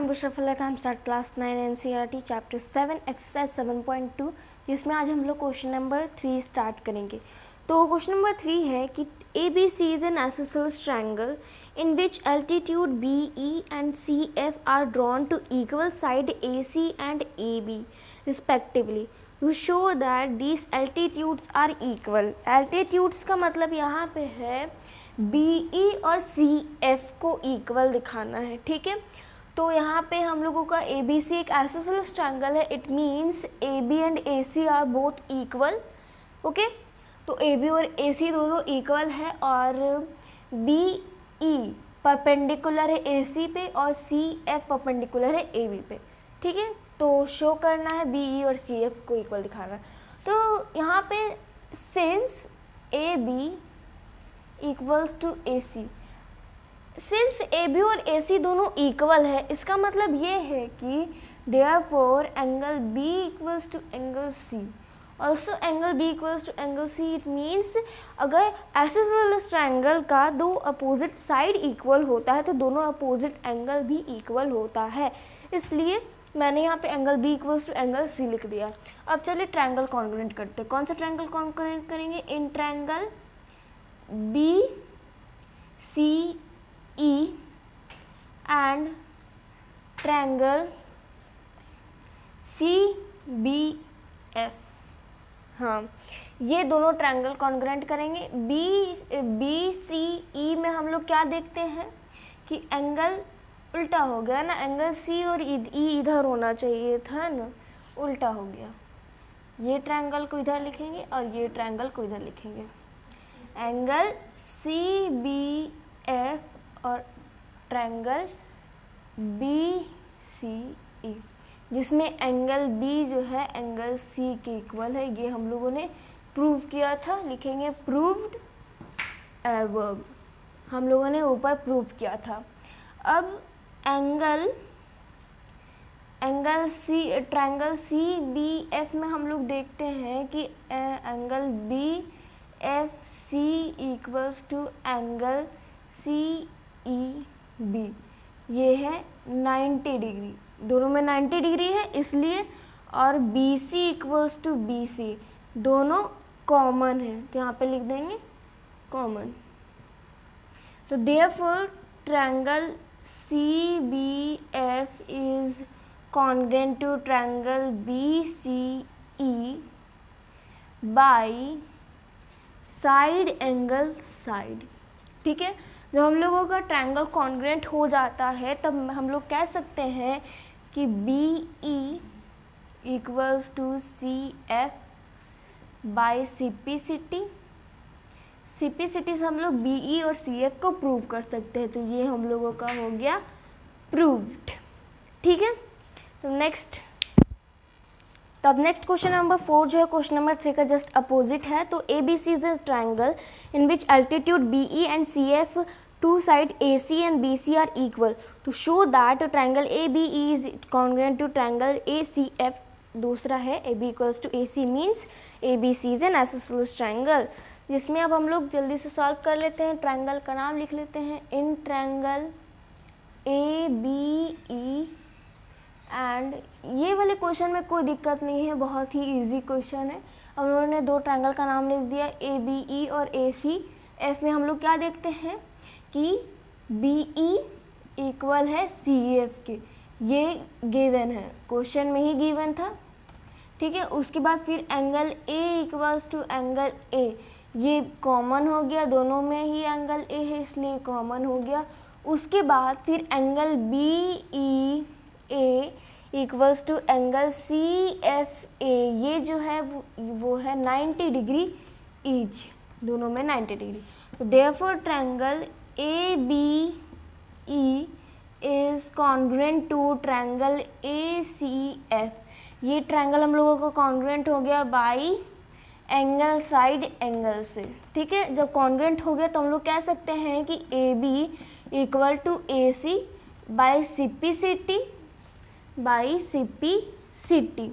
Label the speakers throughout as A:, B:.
A: I'm Bushra Falak. I'm start class 9 NCERT chapter 7 exercise 7.2 जिसमें आज हम लोग क्वेश्चन नंबर 3 स्टार्ट करेंगे। तो क्वेश्चन नंबर 3 है कि ABC is an isosceles triangle in which altitude BE and CF are drawn to equal side AC and AB respectively. You show that these altitudes are equal. Altitudes का मतलब यहाँ पे है BE और CF को equal दिखाना है, ठीक है। तो यहाँ पे हम लोगों का ABC एक आइसोसेलेस ट्रायंगल है। It means AB and AC are both equal, okay. तो AB और AC दोनों इक्वल है और BE परपेंडिकुलर है AC पे और CF परपेंडिकुलर है AB पे, ठीक है। तो शो करना है BE और CF को इक्वल दिखाना है। तो यहाँ पे since AB equals to AC, since AB और AC दोनों इक्वल है, इसका मतलब ये है कि therefore angle B equals to angle C, also angle B equals to angle C। It means अगर आइसोसेलेस ट्रायंगल का दो अपोजिट साइड इक्वल होता है तो दोनों अपोजिट एंगल भी इक्वल होता है, इसलिए मैंने यहाँ पे angle B equals to angle C लिख दिया। अब चलिए ट्रायंगल कॉन्ग्रुएंट करते हैं। कौन सा ट्रायंगल कॉन्ग्रुएंट करेंगे? In triangle BCE and triangle CBF। हाँ, ये दोनों ट्रायंगल कॉन्ग्रुएंट करेंगे। BCE में हम लोग क्या देखते हैं कि एंगल उल्टा हो गया ना, एंगल C और E इधर होना चाहिए था ना, उल्टा हो गया। ये ट्रायंगल को इधर लिखेंगे और ये ट्रायंगल को इधर लिखेंगे। एंगल CBF और ट्रायंगल BCE, जिसमें एंगल B जो है एंगल C के इक्वल है। ये हम लोगों ने प्रूव किया था, लिखेंगे प्रूव्ड एबव, हम लोगों ने ऊपर प्रूव किया था। अब ट्रायंगल CBF में हम लोग देखते हैं कि angle BFC equals to angle CEB, ये है 90 डिग्री, दोनों में 90 डिग्री है इसलिए, और BC इक्वल्स टू BC दोनों कॉमन है, तो यहाँ पे लिख देंगे कॉमन। तो therefore triangle CBF is congruent to triangle BCE by side angle side, ठीक है। जब हम लोगों का ट्रायंगल कॉन्ग्रुएंट हो जाता है तब हम लोग कह सकते हैं कि BE equals to CF by CPCT। CPCT से हम लोग BE और CF को प्रूव कर सकते हैं, तो ये हम लोगों का हो गया प्रूव्ड, ठीक है। तो अब नेक्स्ट क्वेश्चन नंबर 4 जो है क्वेश्चन नंबर 3 का जस्ट अपोजिट है। तो ABC is a triangle in which altitude BE and CF to side AC and BC are equal. To show that triangle ABE is congruent to triangle ACF, दूसरा है AB equals to AC means ABC is an isosceles triangle, जिसमें अब हम लोग जल्दी से solve कर लेते हैं। ट्रायंगल का नाम लिख लेते हैं, इन ट्रायंगल ABE एंड ये वाले क्वेश्चन में कोई दिक्कत नहीं है, बहुत ही इजी क्वेश्चन है। अब उन्होंने दो ट्रायंगल का नाम लिख दिया ABE और ACF में हम लोग क्या देखते हैं कि BE इक्वल है CF के, ये गिवन है, क्वेश्चन में ही गिवन था, ठीक है। उसके बाद फिर angle A equals to angle A, ये कॉमन हो गया, दोनों में ही एंगल A है इसलिए कॉमन हो गया। उसके बाद फिर angle BEA equals to angle CFA, ये जो है वो है 90 डिग्री ईच, दोनों में 90 डिग्री। तो therefore triangle ABE is congruent to triangle ACF, ये ट्रायंगल हम लोगों को कॉन्ग्रुएंट हो गया बाय एंगल साइड एंगल से, ठीक है। जब कॉन्ग्रुएंट हो गया तो हम लोग कह सकते हैं कि AB equal to AC by CPCT।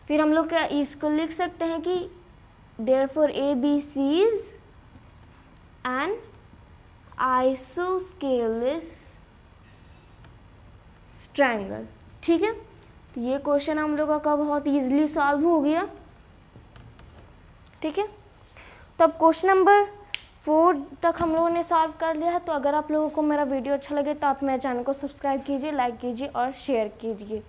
A: फिर हम लोग क्या इसको लिख सकते हैं कि therefore ABC is N isosceles triangle. ठीक है, तो ये क्वेश्चन हम लोगों का बहुत ईजिली सॉल्व हो गया। ठीक है, तो अब क्वेश्चन नंबर 4 तक हम लोगों ने सॉल्व कर लिया है। तो अगर आप लोगों को मेरा वीडियो अच्छा लगे तो आप मेरे चैनल को सब्सक्राइब कीजिए, लाइक कीजिए और शेयर कीजिए।